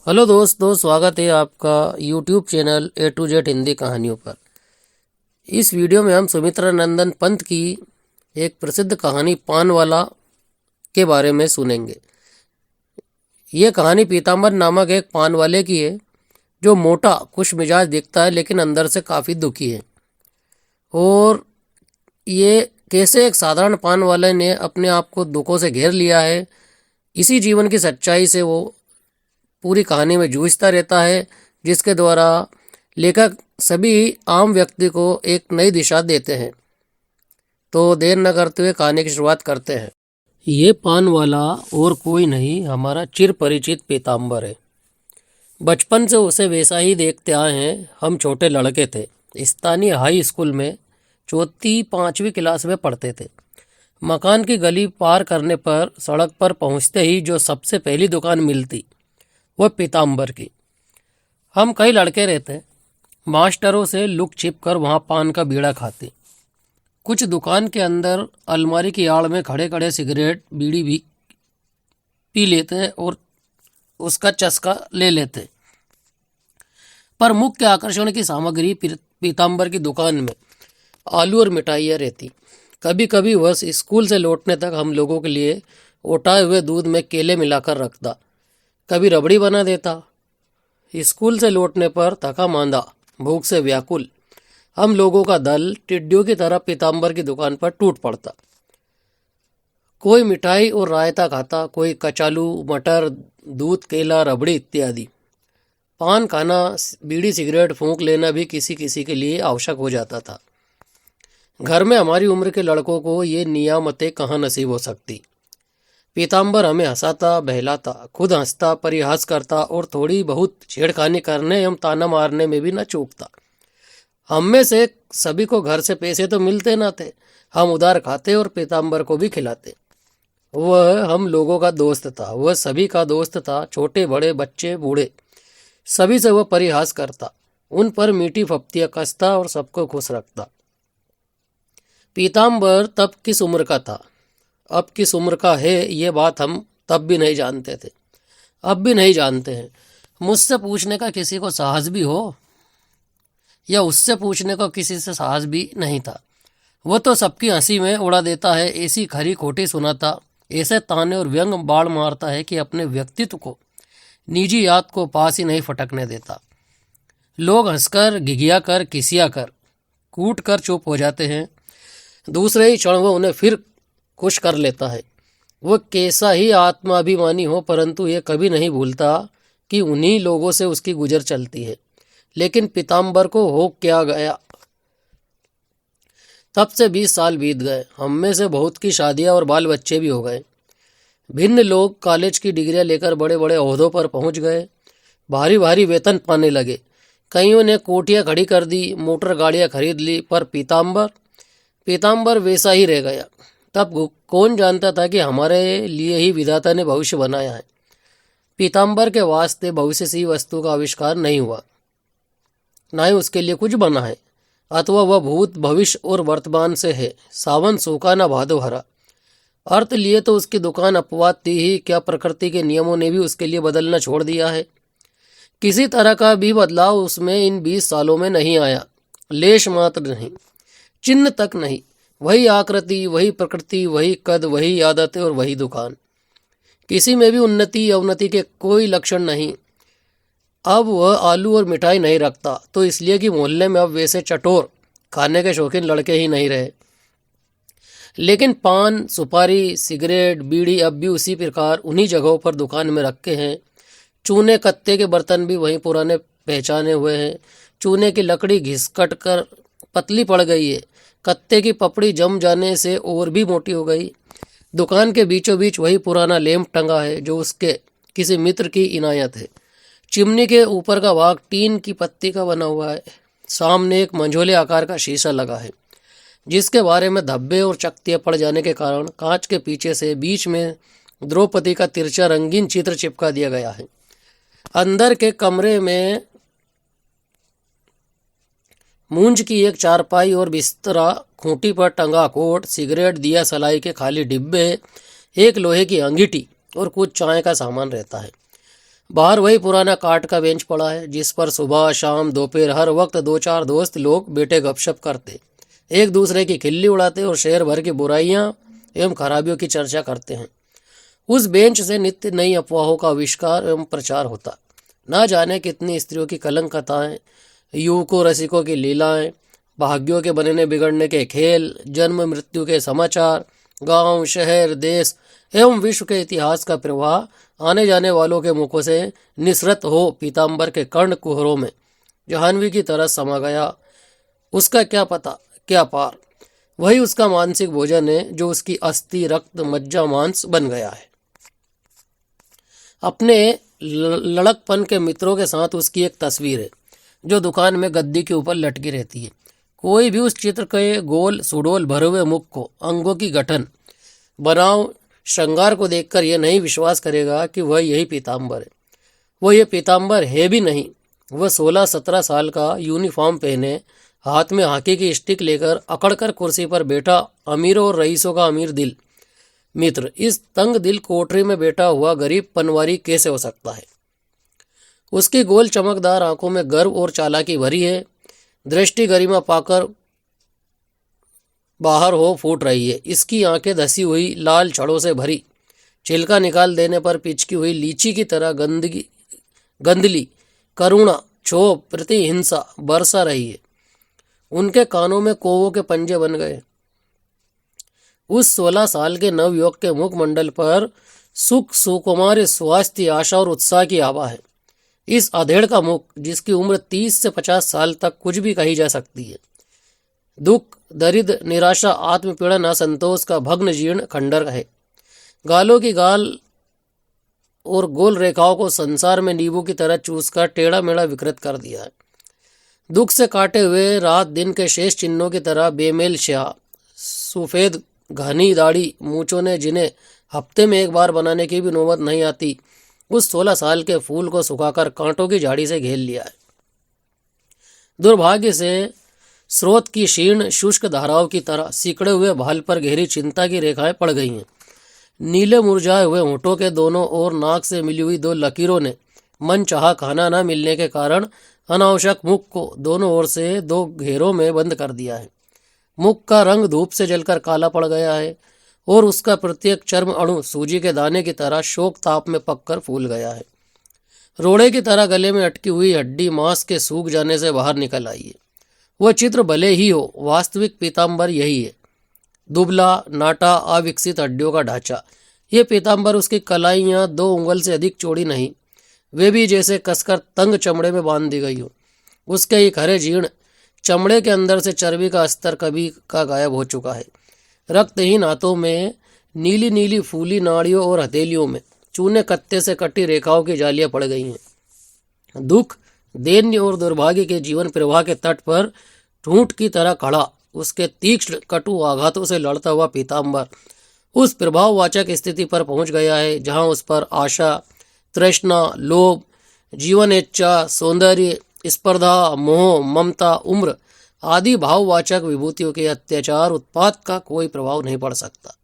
Hello दोस्तों, स्वागत है आपका YouTube channel A to Z Hindi कहानियों पर। इस वीडियो में हम सुमित्रा नंदन पंत की एक प्रसिद्ध कहानी पान वाला के बारे में सुनेंगे। ये कहानी पीताम्बर नामक एक पान वाले की है जो मोटा खुश मिजाज दिखता है लेकिन अंदर से काफ़ी दुखी है। और ये कैसे एक साधारण पान वाले ने अपने आप को दुखों से घेर लिया है, इसी जीवन की सच्चाई से वो पूरी कहानी में जूझता रहता है, जिसके द्वारा लेखक सभी आम व्यक्ति को एक नई दिशा देते हैं। तो देर न करते हुए कहानी की शुरुआत करते हैं। ये पान वाला और कोई नहीं, हमारा चिर परिचित पीताम्बर है। बचपन से उसे वैसा ही देखते आए हैं। हम छोटे लड़के थे, स्थानीय हाई स्कूल में चौथी पांचवी क्लास में पढ़ते थे। मकान की गली पार करने पर सड़क पर पहुंचते ही जो सबसे पहली दुकान मिलती वह पीताम्बर की। हम कई लड़के रहते, मास्टरों से लुक छिप कर वहाँ पान का बीड़ा खाते। कुछ दुकान के अंदर अलमारी की आड़ में खड़े खड़े सिगरेट बीड़ी भी पी लेते और उसका चस्का ले लेते। पर मुख्य आकर्षण की सामग्री पीताम्बर की दुकान में आलू और मिठाइयाँ रहती। कभी कभी वह स्कूल से लौटने तक हम लोगों के लिए उठाए हुए दूध में केले मिलाकर रखता, कभी रबड़ी बना देता। स्कूल से लौटने पर थका मांदा, भूख से व्याकुल, हम लोगों का दल टिड्डियों की तरह पीताम्बर की दुकान पर टूट पड़ता। कोई मिठाई और रायता खाता, कोई कचालू, मटर, दूध, केला, रबड़ी इत्यादि। पान खाना, बीड़ी सिगरेट फूंक लेना भी किसी किसी के लिए आवश्यक हो जाता था। घर में हमारी उम्र के लड़कों को ये नियामतें कहाँ नसीब हो सकती। पीताम्बर हमें हंसाता, बहलाता, खुद हंसता, परिहास करता और थोड़ी बहुत छेड़खानी करने एवं ताना मारने में भी न चूकता। हम में से सभी को घर से पैसे तो मिलते न थे, हम उधार खाते और पीताम्बर को भी खिलाते। वह हम लोगों का दोस्त था, वह सभी का दोस्त था, छोटे बड़े बच्चे बूढ़े सभी से वह परिहास करता, उन पर मीठी फप्तियाँ कसता और सबको खुश रखता। पीताम्बर तब किस उम्र का था, अब किस उम्र का है, ये बात हम तब भी नहीं जानते थे, अब भी नहीं जानते हैं। मुझसे पूछने का किसी को साहस भी हो या उससे पूछने का किसी से साहस भी नहीं था। वो तो सबकी हंसी में उड़ा देता है, ऐसी खरी खोटी सुनाता, ऐसे ताने और व्यंग बाढ़ मारता है कि अपने व्यक्तित्व को, निजी याद को पास ही नहीं फटकने देता। लोग हंसकर, घिघिया कर, किसिया कर, कूट कर चुप हो जाते हैं। दूसरे ही क्षण वो उन्हें फिर खुश कर लेता है। वह कैसा ही आत्माभिमानी हो, परंतु ये कभी नहीं भूलता कि उन्हीं लोगों से उसकी गुजर चलती है। लेकिन पीताम्बर को हो क्या गया। तब से 20 साल बीत गए। हम में से बहुत की शादियां और बाल बच्चे भी हो गए। भिन्न लोग कॉलेज की डिग्रियां लेकर बड़े बड़े ओहदों पर पहुंच गए, भारी भारी वेतन पाने लगे। कईयों ने कोठियां खड़ी कर दी, मोटर गाड़ियां खरीद ली, पर पीताम्बर वैसा ही रह गया। तब कौन जानता था कि हमारे लिए ही विधाता ने भविष्य बनाया है। पीताम्बर के वास्ते भविष्य सी वस्तु का आविष्कार नहीं हुआ, ना ही उसके लिए कुछ बना है, अथवा वह भूत, भविष्य और वर्तमान से है। सावन सूखा न भादो हरा। अर्थ लिए तो उसकी दुकान अपवाद थी ही, क्या प्रकृति के नियमों ने भी उसके लिए बदलना छोड़ दिया है। किसी तरह का भी बदलाव उसमें इन 20 सालों में नहीं आया, लेश मात्र नहीं, चिन्ह तक नहीं। वही आकृति, वही प्रकृति, वही कद, वही आदतें और वही दुकान। किसी में भी उन्नति अवनति के कोई लक्षण नहीं। अब वह आलू और मिठाई नहीं रखता तो इसलिए कि मोहल्ले में अब वैसे चटोर खाने के शौकीन लड़के ही नहीं रहे। लेकिन पान, सुपारी, सिगरेट, बीड़ी अब भी उसी प्रकार उन्हीं जगहों पर दुकान में रखे हैं। चूने कत्ते के बर्तन भी वहीं पुराने पहचाने हुए हैं। चूने की लकड़ी घिसकट कर पतली पड़ गई है, कत्ते की पपड़ी जम जाने से और भी मोटी हो गई। दुकान के बीचों बीच वही पुराना लैंप टंगा है जो उसके किसी मित्र की इनायत है। चिमनी के ऊपर का भाग टीन की पत्ती का बना हुआ है। सामने एक मंझोले आकार का शीशा लगा है, जिसके बारे में धब्बे और चकतियाँ पड़ जाने के कारण कांच के पीछे से बीच में द्रौपदी का तिरछा रंगीन चित्र चिपका दिया गया है। अंदर के कमरे में मूंज की एक चारपाई और बिस्तरा, खूंटी पर टंगा कोट, सिगरेट, दिया सलाई के खाली डिब्बे, एक लोहे की अंगीठी और कुछ चाय का सामान रहता है। बाहर वही पुराना काठ का बेंच पड़ा है जिस पर सुबह शाम दोपहर हर वक्त दो चार दोस्त लोग बैठे गपशप करते, एक दूसरे की खिल्ली उड़ाते और शहर भर की बुराइयां एवं खराबियों की चर्चा करते हैं। उस बेंच से नित्य नई अफवाहों का आविष्कार एवं प्रचार होता। ना जाने कितनी स्त्रियों की कलंक कथाएं, युवकों रसिकों की लीलाएं, भाग्यों के बनने बिगड़ने के खेल, जन्म मृत्यु के समाचार, गांव शहर देश एवं विश्व के इतिहास का प्रवाह आने जाने वालों के मुखों से निसृत हो पीताम्बर के कर्ण कुहरों में जाह्नवी की तरह समा गया। उसका क्या पता क्या पार, वही उसका मानसिक भोजन है जो उसकी अस्थि रक्त मज्जा मांस बन गया है। अपने लड़कपन के मित्रों के साथ उसकी एक तस्वीर है जो दुकान में गद्दी के ऊपर लटकी रहती है। कोई भी उस चित्र के गोल सुडोल भरे हुए मुख को, अंगों की गठन बनाव श्रृंगार को देखकर यह नहीं विश्वास करेगा कि वह यही पीताम्बर है। वह यह पीताम्बर है भी नहीं। वह 16-17 साल का यूनिफॉर्म पहने, हाथ में हॉकी की स्टिक लेकर अकड़कर कुर्सी पर बैठा अमीरों और रईसों का अमीर दिल मित्र इस तंग दिल कोठरी में बैठा हुआ गरीब पनवारी कैसे हो सकता है। उसकी गोल चमकदार आंखों में गर्व और चालाकी भरी है। दृष्टि गरिमा पाकर बाहर हो फूट रही है। इसकी आंखें धसी हुई लाल छड़ों से भरी, छिलका निकाल देने पर पिचकी हुई लीची की तरह गंदली करुणा क्षोभ प्रतिहिंसा बरसा रही है। उनके कानों में कौवों के पंजे बन गए। उस 16 साल के नवयुवक के मुखमंडल पर सुख सुकुमार स्वास्थ्य आशा और उत्साह की आभा है। इस अधेड़ का मुख जिसकी उम्र 30 से 50 साल तक कुछ भी कही जा सकती है। दुख दरिद्र निराशा आत्मपीड़न असंतोष का भग्न जीर्ण खंडर है। गालों की गाल और गोल रेखाओं को संसार में नींबू की तरह चूसकर टेढ़ा मेढ़ा विकृत कर दिया है। दुख से काटे हुए रात दिन के शेष चिन्हों की तरह बेमेल स्याह सफेद घनी दाढ़ी मूंछों ने, जिन्हें हफ्ते में एक बार बनाने की भी नौबत नहीं आती, उस 16 साल के फूल को सुखाकर कांटों की झाड़ी से घेर लिया है। दुर्भाग्य से स्रोत की क्षीण शुष्क धाराओं की तरह सिकड़े हुए भाल पर गहरी चिंता की रेखाएं पड़ गई हैं। नीले मुरझाए हुए होठों के दोनों ओर नाक से मिली हुई 2 लकीरों ने मन चाहा खाना न मिलने के कारण अनावश्यक मुख को दोनों ओर से 2 घेरों में बंद कर दिया है। मुख का रंग धूप से जलकर काला पड़ गया है और उसका प्रत्येक चर्म अणु सूजी के दाने की तरह शोक ताप में पककर फूल गया है। रोड़े की तरह गले में अटकी हुई हड्डी मांस के सूख जाने से बाहर निकल आई है। वह चित्र भले ही हो, वास्तविक पीताम्बर यही है। दुबला नाटा अविकसित हड्डियों का ढांचा। ये पीताम्बर उसकी कलाइयाँ 2 उंगल से अधिक चौड़ी नहीं, वे भी जैसे कसकर तंग चमड़े में बांध दी गई हो। उसके एक हरे जीर्ण चमड़े के अंदर से चर्बी का अस्तर कभी का गायब हो चुका है। रक्तहीन हाथों में नीली नीली फूली नाड़ियों और हथेलियों में चूने कत्ते से कटी रेखाओं की जालियां पड़ गई हैं। दुख दैन्य और दुर्भाग्य के जीवन प्रवाह के तट पर ठूंठ की तरह खड़ा, उसके तीक्ष्ण कटु आघातों से लड़ता हुआ पीताम्बर उस प्रभाववाचक स्थिति पर पहुंच गया है जहां उस पर आशा, तृष्णा, लोभ, जीवन इच्छा, सौंदर्य, स्पर्धा, मोह, ममता, उम्र आदि भाववाचक विभूतियों के अत्याचार उत्पात का कोई प्रभाव नहीं पड़ सकता।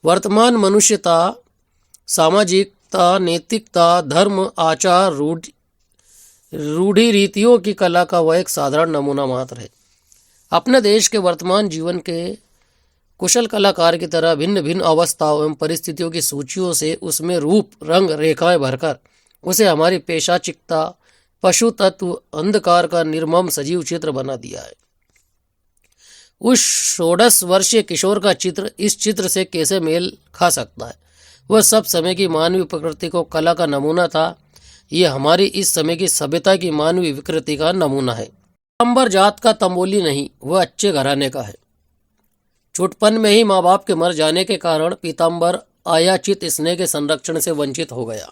वर्तमान मनुष्यता, सामाजिकता, नैतिकता, धर्म, आचार, रूढ़ी रीतियों की कला का वह एक साधारण नमूना मात्र है। अपने देश के वर्तमान जीवन के कुशल कलाकार की तरह भिन्न भिन्न अवस्थाओं एवं परिस्थितियों की सूचियों से उसमें रूप रंग रेखाएं भरकर उसे हमारी पेशाचिकता पशु तत्व अंधकार का निर्मम सजीव चित्र बना दिया है। उस 16 वर्षीय किशोर का चित्र इस चित्र से कैसे मेल खा सकता है। वह सब समय की मानवीय प्रकृति को कला का नमूना था। यह हमारी इस समय की सभ्यता की मानवीय विकृति का नमूना है। पीताम्बर जात का तंबोली नहीं, वह अच्छे घराने का है। छुटपन में ही माँ बाप के मर जाने के कारण पीताम्बर आयाचित स्नेह के संरक्षण से वंचित हो गया।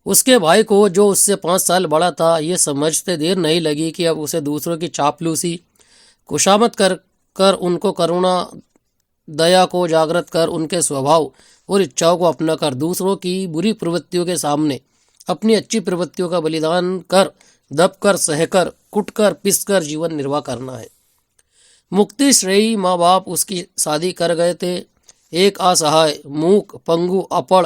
उसके भाई को, जो उससे 5 साल बड़ा था, यह समझते देर नहीं लगी कि अब उसे दूसरों की चापलूसी खुशामद कर उनको करुणा दया को जागृत कर उनके स्वभाव और इच्छाओं को अपना कर दूसरों की बुरी प्रवृत्तियों के सामने अपनी अच्छी प्रवृत्तियों का बलिदान कर दबकर सहकर कुटकर पिसकर जीवन निर्वाह करना है। मुक्ति श्रेयी माँ बाप उसकी शादी कर गए थे। एक असहाय मूक पंगु अपड़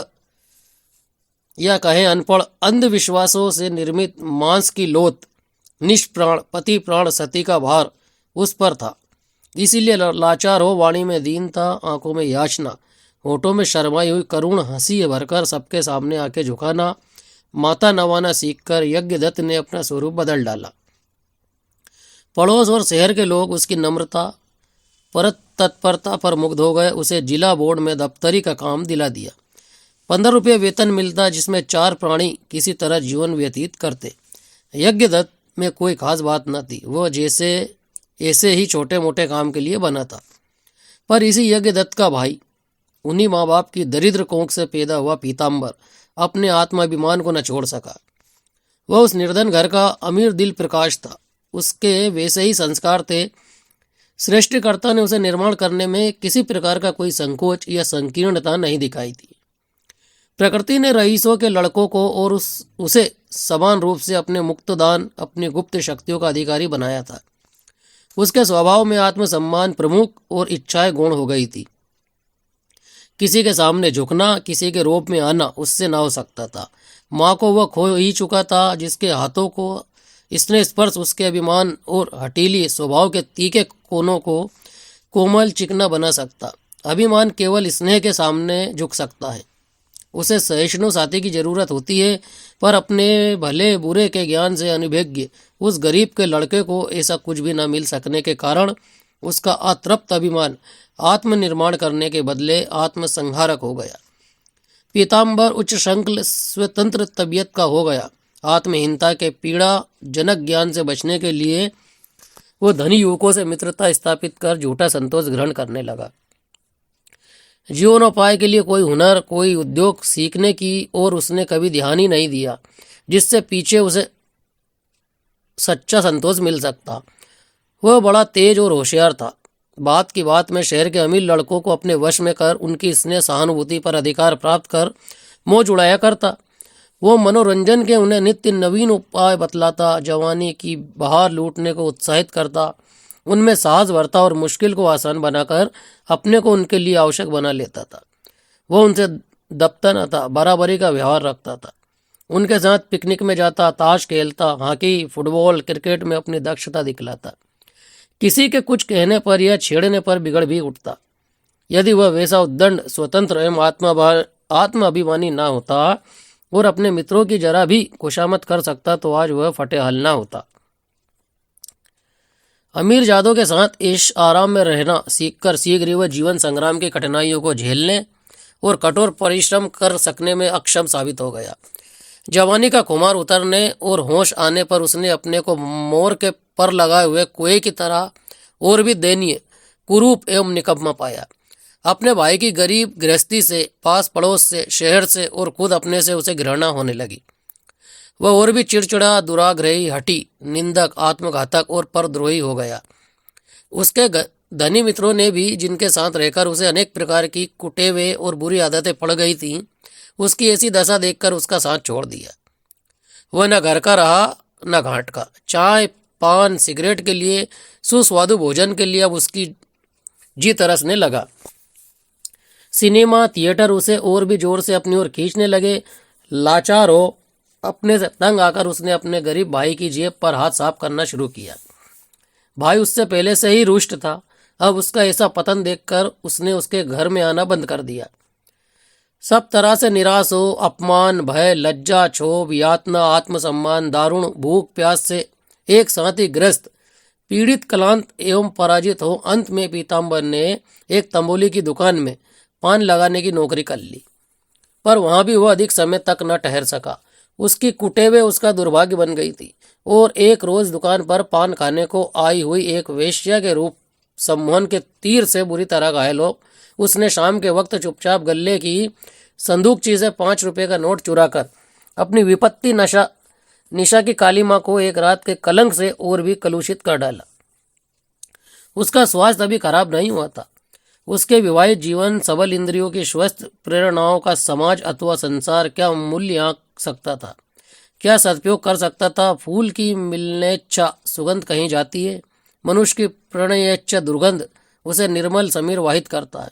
या कहें अनपढ़ अंधविश्वासों से निर्मित मांस की लोथ, निष्प्राण पति प्राण सती का भार उस पर था। इसीलिए लाचार हो वाणी में दीनता, आंखों में याचना, होठों में शर्माई हुई करुण हंसी भरकर सबके सामने आके झुकाना, माता नवाना सीखकर यज्ञदत्त ने अपना स्वरूप बदल डाला। पड़ोस और शहर के लोग उसकी नम्रता पर तत्परता पर मुग्ध हो गए। उसे जिला बोर्ड में दफ्तरी का काम दिला दिया। 15 रुपये वेतन मिलता, जिसमें 4 प्राणी किसी तरह जीवन व्यतीत करते। यज्ञदत्त में कोई खास बात न थी, वह जैसे ऐसे ही छोटे मोटे काम के लिए बना था। पर इसी यज्ञदत्त का भाई, उन्हीं माँ बाप की दरिद्र कोख से पैदा हुआ पीताम्बर, अपने आत्माभिमान को न छोड़ सका। वह उस निर्धन घर का अमीर दिल प्रकाश था। उसके वैसे ही संस्कार थे। सृष्टिकर्ता ने उसे निर्माण करने में किसी प्रकार का कोई संकोच या संकीर्णता नहीं दिखाई थी। प्रकृति ने रईसों के लड़कों को और उसे समान रूप से अपने मुक्तदान, अपनी गुप्त शक्तियों का अधिकारी बनाया था। उसके स्वभाव में आत्मसम्मान प्रमुख और इच्छाएं गौण हो गई थी। किसी के सामने झुकना, किसी के रूप में आना उससे ना हो सकता था। माँ को वह खो ही चुका था, जिसके हाथों को स्नेह स्पर्श उसके अभिमान और हटीली स्वभाव के तीखे कोनों को कोमल चिकना बना सकता। अभिमान केवल स्नेह के सामने झुक सकता है। उसे सहिष्णु साथी की जरूरत होती है, पर अपने भले बुरे के ज्ञान से अनभिज्ञ उस गरीब के लड़के को ऐसा कुछ भी न मिल सकने के कारण उसका अतृप्त अभिमान आत्मनिर्माण करने के बदले आत्मसंहारक हो गया। पीताम्बर उच्च शंकल स्वतंत्र तबीयत का हो गया। आत्महीनता के पीड़ा जनक ज्ञान से बचने के लिए वो धनी युवकों से मित्रता स्थापित कर झूठा संतोष ग्रहण करने लगा। जीवनोपाय के लिए कोई हुनर, कोई उद्योग सीखने की और उसने कभी ध्यान ही नहीं दिया, जिससे पीछे उसे सच्चा संतोष मिल सकता। वह बड़ा तेज और होशियार था। बात की बात में शहर के अमीर लड़कों को अपने वश में कर उनकी स्नेह सहानुभूति पर अधिकार प्राप्त कर मोह जुड़ाया करता। वो मनोरंजन के उन्हें नित्य नवीन उपाय बतलाता, जवानी की बहार लूटने को उत्साहित करता, उनमें साहस भरता और मुश्किल को आसान बनाकर अपने को उनके लिए आवश्यक बना लेता था। वो उनसे दबता न था, बराबरी का व्यवहार रखता था। उनके साथ पिकनिक में जाता, ताश खेलता, हॉकी, फुटबॉल, क्रिकेट में अपनी दक्षता दिखलाता। किसी के कुछ कहने पर या छेड़ने पर बिगड़ भी उठता। यदि वह वैसा उद्दंड, स्वतंत्र एवं आत्माभिमानी ना होता और अपने मित्रों की जरा भी खुशामद कर सकता तो आज वह फटेहल ना होता। अमीर जादों के साथ ऐश आराम में रहना सीखकर शीघ्र ही वह जीवन संग्राम की कठिनाइयों को झेलने और कठोर परिश्रम कर सकने में अक्षम साबित हो गया। जवानी का खुमार उतरने और होश आने पर उसने अपने को मोर के पर लगाए हुए कुएं की तरह और भी दयनीय, कुरूप एवं निकम्मा पाया। अपने भाई की गरीब गृहस्थी से, पास पड़ोस से, शहर से और खुद अपने से उसे घृणा होने लगी। वह और भी चिड़चिड़ा, दुराग्रही, हठी, निंदक, आत्मघातक और परद्रोही हो गया। उसके धनी मित्रों ने भी, जिनके साथ रहकर उसे अनेक प्रकार की कुटेवे और बुरी आदतें पड़ गई थीं, उसकी ऐसी दशा देखकर उसका साथ छोड़ दिया। वह न घर का रहा न घाट का। चाय, पान, सिगरेट के लिए, सुस्वादु भोजन के लिए अब उसकी जी तरसने लगा। सिनेमा, थिएटर उसे और भी जोर से अपनी ओर खींचने लगे। लाचार हो अपने से तंग आकर उसने अपने गरीब भाई की जेब पर हाथ साफ करना शुरू किया। भाई उससे पहले से ही रुष्ट था। अब उसका ऐसा पतन देखकर उसने उसके घर में आना बंद कर दिया। सब तरह से निराश हो, अपमान, भय, लज्जा, क्षोभ, यातना, आत्मसम्मान, दारुण भूख प्यास से एक साथ ही ग्रस्त, पीड़ित, क्लांत एवं पराजित हो अंत में पीताम्बर ने एक तंबोली की दुकान में पान लगाने की नौकरी कर ली। पर वहां भी वह अधिक समय तक न ठहर सका। उसकी कुटेवे उसका दुर्भाग्य बन गई थी और एक रोज दुकान पर पान खाने को आई हुई एक वेश्या के रूप सम्मोहन के तीर से बुरी तरह घायल हो उसने शाम के वक्त चुपचाप गले की संदूकची से 5 रुपए का नोट चुराकर अपनी विपत्ति निशा की काली माँ को एक रात के कलंक से और भी कलुषित कर डाला। उसका स्वास्थ्य अभी खराब नहीं हुआ था। उसके विवाहित जीवन, सबल इंद्रियों की स्वस्थ प्रेरणाओं का समाज अथवा संसार क्या मूल्य आंक सकता था, क्या सदुपयोग कर सकता था। फूल की मिलनेच्छा सुगंध कहीं जाती है, मनुष्य की प्रणयेच्छा दुर्गंध उसे निर्मल समीर वाहित करता है।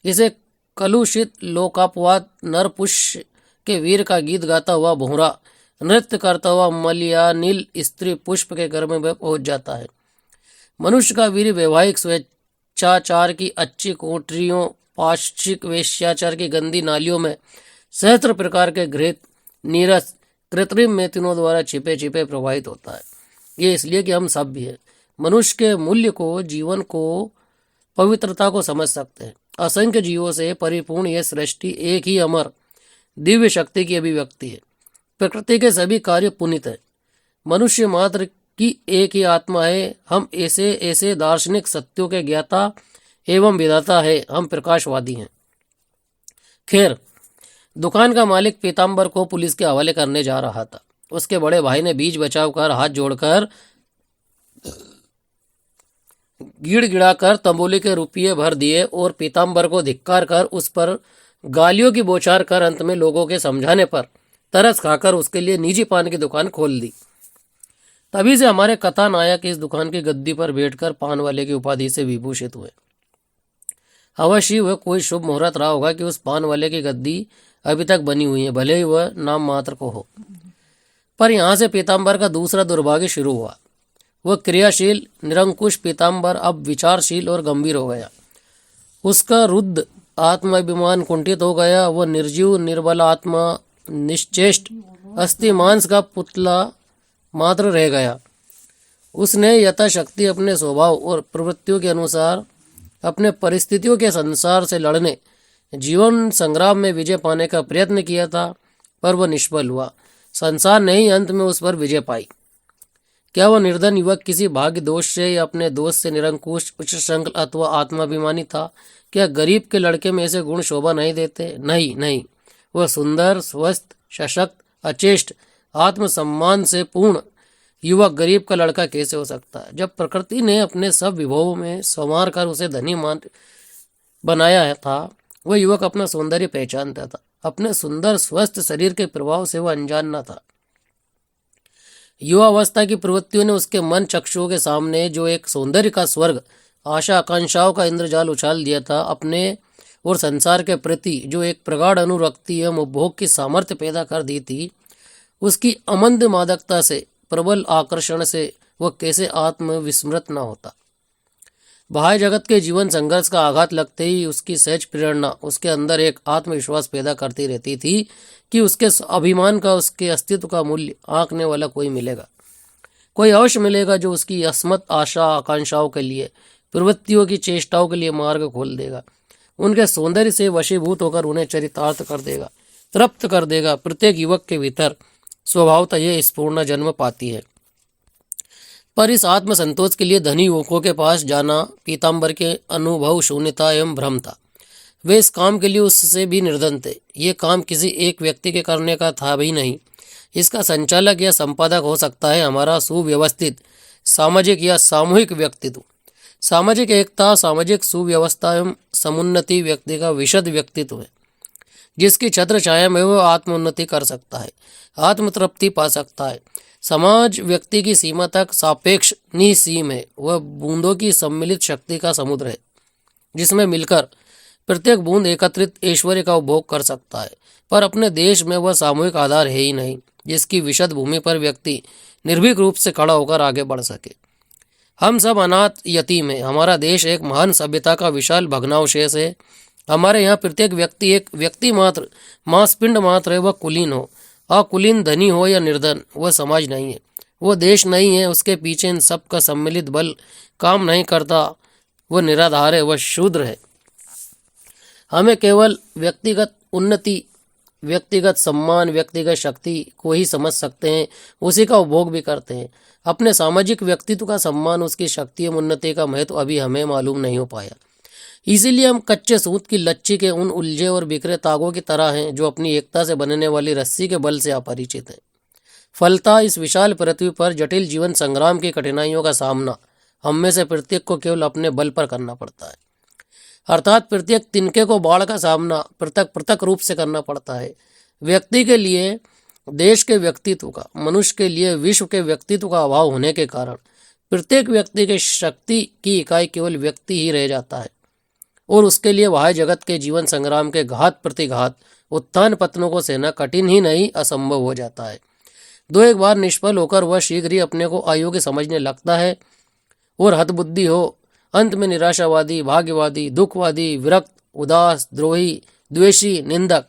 इसे कलुषित लोकापवाद, नरपुष्य के वीर का गीत गाता हुआ भोंरा नृत्य करता हुआ मलयानिल स्त्री पुष्प के घर में पहुंच जाता है। मनुष्य का वीर वैवाहिक स्वेच्छाचार की अच्छी कोठरियों, पाश्चिक वेश्याचार की गंदी नालियों में सहस्त्र प्रकार के घृत नीरस कृत्रिम मेतनों द्वारा छिपे छिपे प्रवाहित होता है। ये इसलिए कि हम सब भी हैं। मनुष्य के मूल्य को, जीवन को, पवित्रता को समझ सकते हैं। असंख्य जीवों से परिपूर्ण यह सृष्टि एक ही अमर दिव्य शक्ति की अभिव्यक्ति है। प्रकृति के सभी कार्य पुनित है। मनुष्य मात्र की एक ही आत्मा है। हम ऐसे ऐसे दार्शनिक सत्यों के ज्ञाता एवं विधाता है। हम प्रकाशवादी हैं। खैर, दुकान का मालिक पीताम्बर को पुलिस के हवाले करने जा रहा था। उसके बड़े भाई ने बीच बचाव कर हाथ जोड़कर गिड़गिड़ाकर तंबोली के रुपये भर दिए और पीताम्बर को धिक्कार कर उस पर गालियों की बौछार कर अंत में लोगों के समझाने पर तरस खाकर उसके लिए निजी पान की दुकान खोल दी। तभी से हमारे कथा नायक इस दुकान की गद्दी पर बैठकर पान वाले की उपाधि से विभूषित हुए। अवश्य वह कोई शुभ मुहूर्त रहा होगा कि उस पान वाले की गद्दी अभी तक बनी हुई है, भले ही वह नाम मात्र को हो। पर यहाँ से पीताम्बर का दूसरा दुर्भाग्य शुरू हुआ। वह क्रियाशील निरंकुश पीताम्बर अब विचारशील और गंभीर हो गया। उसका रुद्ध आत्माभिमान कुंठित हो गया। वह निर्जीव निर्बल आत्मा, निश्चेष्ट अस्थि मांस का पुतला मात्र रह गया। उसने यथाशक्ति अपने स्वभाव और प्रवृत्तियों के अनुसार अपने परिस्थितियों के संसार से लड़ने, जीवन संग्राम में विजय पाने का प्रयत्न किया था, पर वह निष्फल हुआ। संसार ने ही अंत में उस पर विजय पाई। क्या वह निर्धन युवक किसी भाग्य दोष से या अपने दोष से निरंकुश, उच्च संकल्प अथवा आत्माभिमानी था? क्या गरीब के लड़के में ऐसे गुण शोभा नहीं देते? नहीं नहीं, वह सुंदर, स्वस्थ, सशक्त, अचेष्ट, आत्मसम्मान से पूर्ण युवक गरीब का लड़का कैसे हो सकता है? जब प्रकृति ने अपने सब विभवों में संवार कर उसे धनी मान बनाया था, वह युवक अपना सौंदर्य पहचानता था। अपने सुंदर स्वस्थ शरीर के प्रभाव से वह अनजान न था। युवावस्था की प्रवृत्तियों ने उसके मन चक्षुओं के सामने जो एक सौंदर्य का स्वर्ग, आशा आकांक्षाओं का इंद्रजाल उछाल दिया था, अपने और संसार के प्रति जो एक प्रगाढ़ अनुरक्ति एवं उपभोग की सामर्थ्य पैदा कर दी थी, उसकी अमंद मादकता से, प्रबल आकर्षण से वह कैसे आत्मविस्मृत न होता। बाह्य जगत के जीवन संघर्ष का आघात लगते ही उसकी सहज प्रेरणा उसके अंदर एक आत्मविश्वास पैदा करती रहती थी कि उसके अभिमान का, उसके अस्तित्व का मूल्य आंकने वाला कोई मिलेगा, कोई अवश्य मिलेगा जो उसकी अस्मत् आशा आकांक्षाओं के लिए, प्रवृत्तियों की चेष्टाओं के लिए मार्ग खोल देगा, उनके सौंदर्य से वशीभूत होकर उन्हें चरितार्थ कर देगा, तृप्त कर देगा। प्रत्येक युवक के भीतर स्वभावतः यह स्फूर्णा जन्म पाती है। पर इस आत्मसंतोष के लिए धनी युवकों के पास जाना पीताम्बर के अनुभव शून्यता एवं भ्रम था। वे इस काम के लिए उससे भी निर्धन थे। ये काम किसी एक व्यक्ति के करने का था भी नहीं। इसका संचालक या संपादक हो सकता है हमारा सुव्यवस्थित सामाजिक या सामूहिक व्यक्तित्व। सामाजिक एकता, सामाजिक सुव्यवस्था एवं समुन्नति व्यक्ति का विशद व्यक्तित्व है, जिसकी छत्र छाया में वह आत्मोन्नति कर सकता है, आत्मतृप्ति पा सकता है। समाज व्यक्ति की सीमा तक सापेक्ष निसीम है। वह बूंदों की सम्मिलित शक्ति का समुद्र है, जिसमें मिलकर प्रत्येक बूंद एकत्रित ऐश्वर्य का उपभोग कर सकता है। पर अपने देश में वह सामूहिक आधार है ही नहीं, जिसकी विशद भूमि पर व्यक्ति निर्भीक रूप से खड़ा होकर आगे बढ़ सके। हम सब अनाथ यतीम हैं। हमारा देश एक महान सभ्यता का विशाल भग्नावशेष है। हमारे यहाँ प्रत्येक व्यक्ति एक व्यक्ति मात्र, मांसपिंड मात्र है। वह कुलीन हो, अकुलीन, धनी हो या निर्धन, वह समाज नहीं है, वह देश नहीं है। उसके पीछे इन सब का सम्मिलित बल काम नहीं करता। वह निराधार है, वह शूद्र है। हमें केवल व्यक्तिगत उन्नति, व्यक्तिगत सम्मान, व्यक्तिगत शक्ति को ही समझ सकते हैं, उसी का उपभोग भी करते हैं। अपने सामाजिक व्यक्तित्व का सम्मान, उसकी शक्ति एवं उन्नति का महत्व अभी हमें मालूम नहीं हो पाया। इसीलिए हम कच्चे सूत की लच्छी के उन उलझे और बिखरे तागों की तरह हैं जो अपनी एकता से बनने वाली रस्सी के बल से अपरिचित हैं। फलता इस विशाल पृथ्वी पर जटिल जीवन संग्राम की कठिनाइयों का सामना हम में से प्रत्येक को केवल अपने बल पर करना पड़ता है। अर्थात प्रत्येक तिनके को बाढ़ का सामना पृथक पृथक रूप से करना पड़ता है। व्यक्ति के लिए देश के व्यक्तित्व का, मनुष्य के लिए विश्व के व्यक्तित्व का अभाव होने के कारण प्रत्येक व्यक्ति के शक्ति की इकाई केवल व्यक्ति ही रह जाता है और उसके लिए बाह्य जगत के जीवन संग्राम के घात प्रतिघात उत्थान पतनों को सहना कठिन ही नहीं असंभव हो जाता है। दो एक बार निष्फल होकर वह शीघ्र ही अपने को अयोग्य समझने लगता है और हतबुद्धि हो अंत में निराशावादी, भाग्यवादी, दुखवादी, विरक्त, उदास, द्रोही, द्वेषी, निंदक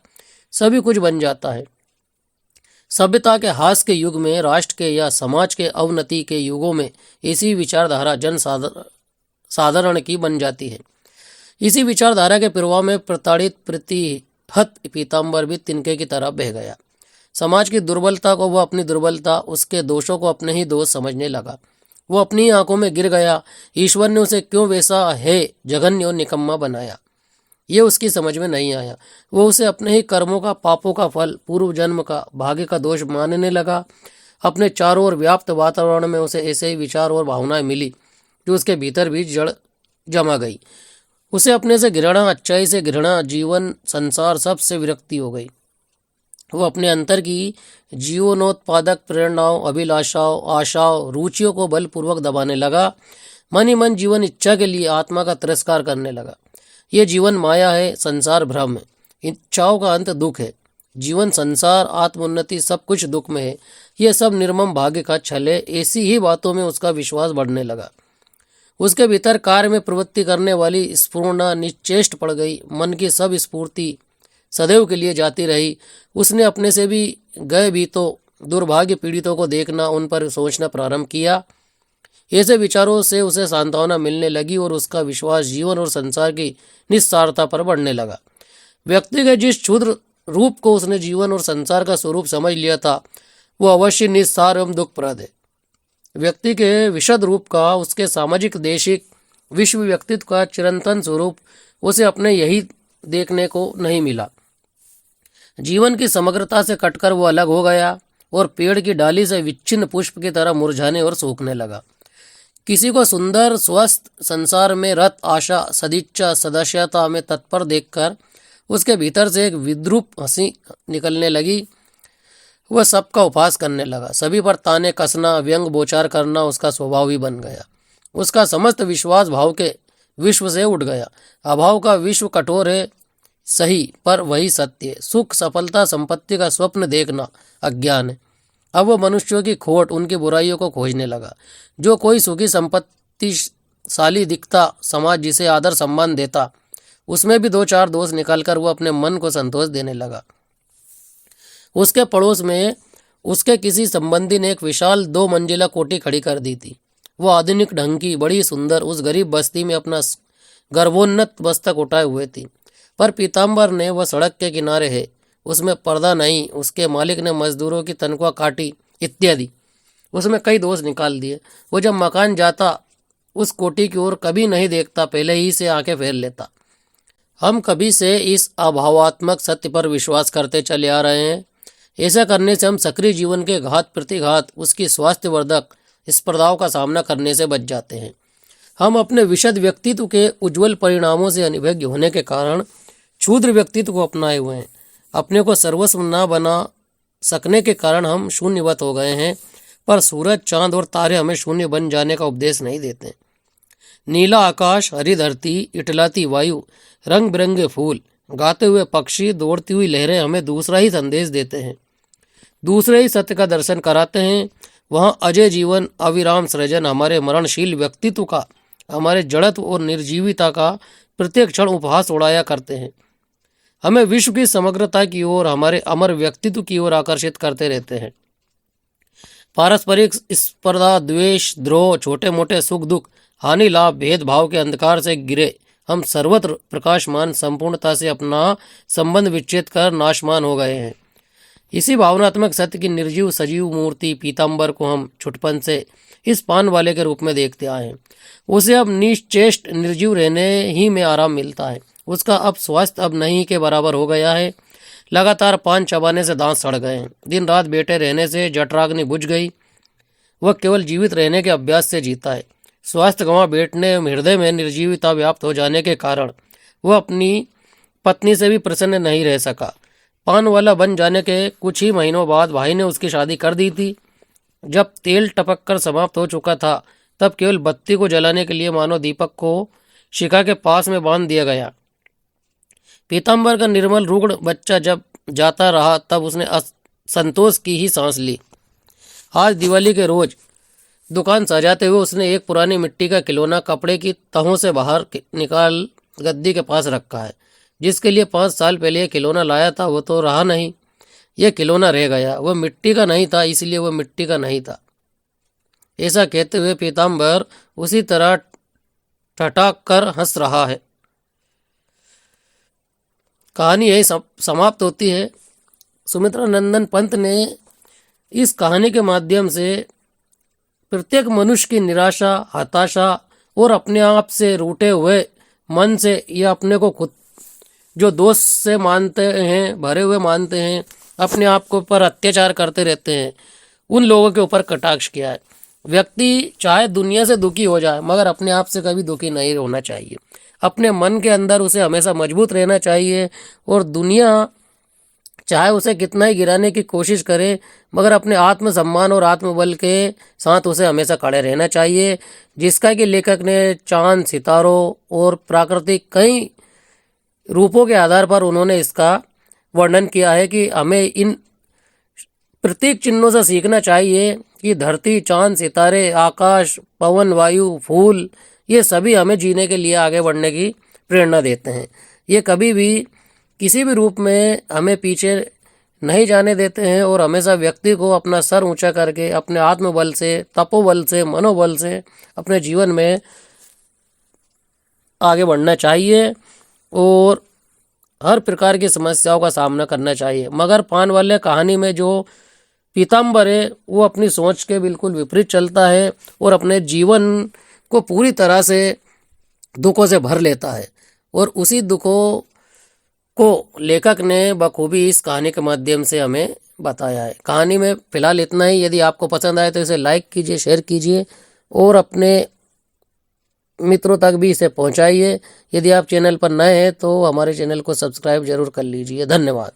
सभी कुछ बन जाता है। सभ्यता के हास के युग में, राष्ट्र के या समाज के अवनति के युगों में इसी विचारधारा जन साधारण की बन जाती है। इसी विचारधारा के प्रभाव में प्रताड़ित प्रतिहत पीताम्बर भी तिनके की तरह बह गया। समाज की दुर्बलता को वह अपनी दुर्बलता, उसके दोषों को अपने ही दोष समझने लगा। वो अपनी आंखों में गिर गया। ईश्वर ने उसे क्यों वैसा है जघन्य और निकम्मा बनाया, ये उसकी समझ में नहीं आया। वो उसे अपने ही कर्मों का, पापों का फल, पूर्व जन्म का, भाग्य का दोष मानने लगा। अपने चारों ओर व्याप्त वातावरण में उसे ऐसे ही विचार और भावनाएं मिली जो उसके भीतर भी जड़ जमा गई। उसे अपने से घृणा, अच्छाई से घृणा, जीवन, संसार सब से विरक्ति हो गई। वो अपने अंतर की जीवनोत्पादक प्रेरणाओं, अभिलाषाओं, आशाओं, रुचियों को बलपूर्वक दबाने लगा। मन ही मन जीवन इच्छा के लिए आत्मा का तिरस्कार करने लगा। ये जीवन माया है, संसार भ्रम है, इच्छाओं का अंत दुख है। जीवन, संसार, आत्मोन्नति सब कुछ दुख में है। ये सब निर्मम भाग्य का छल है। ऐसी ही बातों में उसका विश्वास बढ़ने लगा। उसके भीतर कार्य में प्रवृत्ति करने वाली स्फूर्णा निश्चेष्ट पड़ गई। मन की सब स्फूर्ति सदैव के लिए जाती रही। उसने अपने से भी गए भी तो दुर्भाग्य पीड़ितों को देखना, उन पर सोचना प्रारंभ किया। ऐसे विचारों से उसे सांत्वना मिलने लगी और उसका विश्वास जीवन और संसार की निस्सारता पर बढ़ने लगा। व्यक्ति के जिस क्षुद्र रूप को उसने जीवन और संसार का स्वरूप समझ लिया था, वो अवश्य निस्सार एवं दुखप्रद है। व्यक्ति के विशद रूप का, उसके सामाजिक, देशिक, विश्व व्यक्तित्व का चिरंतन स्वरूप उसे अपने यही देखने को नहीं मिला। जीवन की समग्रता से कटकर वो अलग हो गया और पेड़ की डाली से विच्छिन्न पुष्प की तरह मुरझाने और सूखने लगा। किसी को सुंदर, स्वस्थ, संसार में रत, आशा, सदिच्छा, सदस्यता में तत्पर देखकर उसके भीतर से एक विद्रूप हंसी निकलने लगी। वह सबका उपहास करने लगा। सभी पर ताने कसना, व्यंग बोचार करना उसका स्वभाव ही बन गया। उसका समस्त विश्वास भाव के विश्व से उठ गया। अभाव का विश्व कठोर है सही, पर वही सत्य है। सुख, सफलता, संपत्ति का स्वप्न देखना अज्ञान है। अब वो मनुष्यों की खोट, उनकी बुराइयों को खोजने लगा। जो कोई सुखी संपत्तिशाली दिखता, समाज जिसे आदर सम्मान देता, उसमें भी दो चार दोष निकालकर वो अपने मन को संतोष देने लगा। उसके पड़ोस में उसके किसी संबंधी ने एक विशाल 2 मंजिला कोठी खड़ी कर दी थी। वो आधुनिक ढंग की, बड़ी सुंदर, उस गरीब बस्ती में अपना गर्भोन्नत मस्तक उठाए हुए थी। पर पीताम्बर ने, वह सड़क के किनारे है, उसमें पर्दा नहीं, उसके मालिक ने मजदूरों की तनख्वाह काटी इत्यादि, उसमें कई दोष निकाल दिए। वो जब मकान जाता उस कोठी की ओर कभी नहीं देखता, पहले ही से आंखें फेर लेता। हम कभी से इस अभावात्मक सत्य पर विश्वास करते चले आ रहे हैं। ऐसा करने से हम सक्रिय जीवन के घात प्रतिघात, उसकी स्वास्थ्यवर्धक स्पर्धाओं का सामना करने से बच जाते हैं। हम अपने विशद व्यक्तित्व के उज्जवल परिणामों से अनिभज्ञ होने के कारण क्षुद्र व्यक्तित्व को अपनाए हुए हैं। अपने को सर्वस्व न बना सकने के कारण हम शून्यवत हो गए हैं। पर सूरज, चांद और तारे हमें शून्य बन जाने का उपदेश नहीं देते। नीला आकाश, हरी धरती, इटलाती वायु, रंग बिरंगे फूल, गाते हुए पक्षी, दौड़ती हुई लहरें हमें दूसरा ही संदेश देते हैं, दूसरे ही सत्य का दर्शन कराते हैं। वहाँ अजय जीवन, अविराम सृजन हमारे मरणशील व्यक्तित्व का, हमारे जड़त्व और निर्जीविता का प्रत्येक क्षण उपहास उड़ाया करते हैं। हमें विश्व की समग्रता की ओर, हमारे अमर व्यक्तित्व की ओर आकर्षित करते रहते हैं। पारस्परिक स्पर्धा, द्वेष, द्रोह, छोटे मोटे सुख दुख, हानि लाभ, भेदभाव के अंधकार से गिरे हम सर्वत्र प्रकाशमान संपूर्णता से अपना संबंध विच्छेद कर नाशमान हो गए हैं। इसी भावनात्मक सत्य की निर्जीव सजीव मूर्ति पीताम्बर को हम छुटपन से इस पान वाले के रूप में देखते आए हैं। उसे अब निश्चेष्ट निर्जीव रहने ही में आराम मिलता है। उसका अब स्वास्थ्य अब नहीं के बराबर हो गया है। लगातार पान चबाने से दांत सड़ गए हैं। दिन रात बैठे रहने से जठराग्नि बुझ गई। वह केवल जीवित रहने के अभ्यास से जीता है। स्वास्थ्य गंवा बैठने, हृदय में निर्जीवता व्याप्त हो जाने के कारण वह अपनी पत्नी से भी प्रसन्न नहीं रह सका। पान वाला बन जाने के कुछ ही महीनों बाद भाई ने उसकी शादी कर दी थी। जब तेल टपक कर समाप्त हो चुका था, तब केवल बत्ती को जलाने के लिए मानो दीपक को शिखा के पास में बांध दिया गया। पीताम्बर का निर्मल रुग्ण बच्चा जब जाता रहा तब उसने संतोष की ही सांस ली। आज दिवाली के रोज दुकान सजाते हुए उसने एक पुरानी मिट्टी का खिलौना कपड़े की तहों से बाहर निकाल गद्दी के पास रखा है। जिसके लिए 5 साल पहले यह खिलौना लाया था वो तो रहा नहीं, यह खिलौना रह गया। वह मिट्टी का नहीं था, इसलिए वह मिट्टी का नहीं था। ऐसा कहते हुए पीताम्बर उसी तरह ठठाक कर हंस रहा है। कहानी यही समाप्त होती है। सुमित्रा नंदन पंत ने इस कहानी के माध्यम से प्रत्येक मनुष्य की निराशा, हताशा और अपने आप से रूठे हुए मन से या अपने को खुद जो दोष से मानते हैं, भरे हुए मानते हैं, अपने आप को पर अत्याचार करते रहते हैं, उन लोगों के ऊपर कटाक्ष किया है। व्यक्ति चाहे दुनिया से दुखी हो जाए मगर अपने आप से कभी दुखी नहीं होना चाहिए। अपने मन के अंदर उसे हमेशा मजबूत रहना चाहिए और दुनिया चाहे उसे कितना ही गिराने की कोशिश करे मगर अपने आत्मसम्मान और आत्मबल के साथ उसे हमेशा खड़े रहना चाहिए। जिसका कि लेखक ने चांद, सितारों और प्राकृतिक कई रूपों के आधार पर उन्होंने इसका वर्णन किया है कि हमें इन प्रतीक चिन्हों से सीखना चाहिए कि धरती, चांद, सितारे, आकाश, पवन, वायु, फूल, ये सभी हमें जीने के लिए आगे बढ़ने की प्रेरणा देते हैं। ये कभी भी किसी भी रूप में हमें पीछे नहीं जाने देते हैं और हमेशा व्यक्ति को अपना सर ऊंचा करके अपने आत्मबल से, तपोबल से, मनोबल से अपने जीवन में आगे बढ़ना चाहिए और हर प्रकार की समस्याओं का सामना करना चाहिए। मगर पान वाले कहानी में जो पीताम्बर है वो अपनी सोच के बिल्कुल विपरीत चलता है और अपने जीवन को पूरी तरह से दुखों से भर लेता है और उसी दुखों को लेखक ने बखूबी इस कहानी के माध्यम से हमें बताया है। कहानी में फिलहाल इतना ही। यदि आपको पसंद आए तो इसे लाइक कीजिए, शेयर कीजिए और अपने मित्रों तक भी इसे पहुंचाइए। यदि आप चैनल पर नए हैं तो हमारे चैनल को सब्सक्राइब जरूर कर लीजिए। धन्यवाद।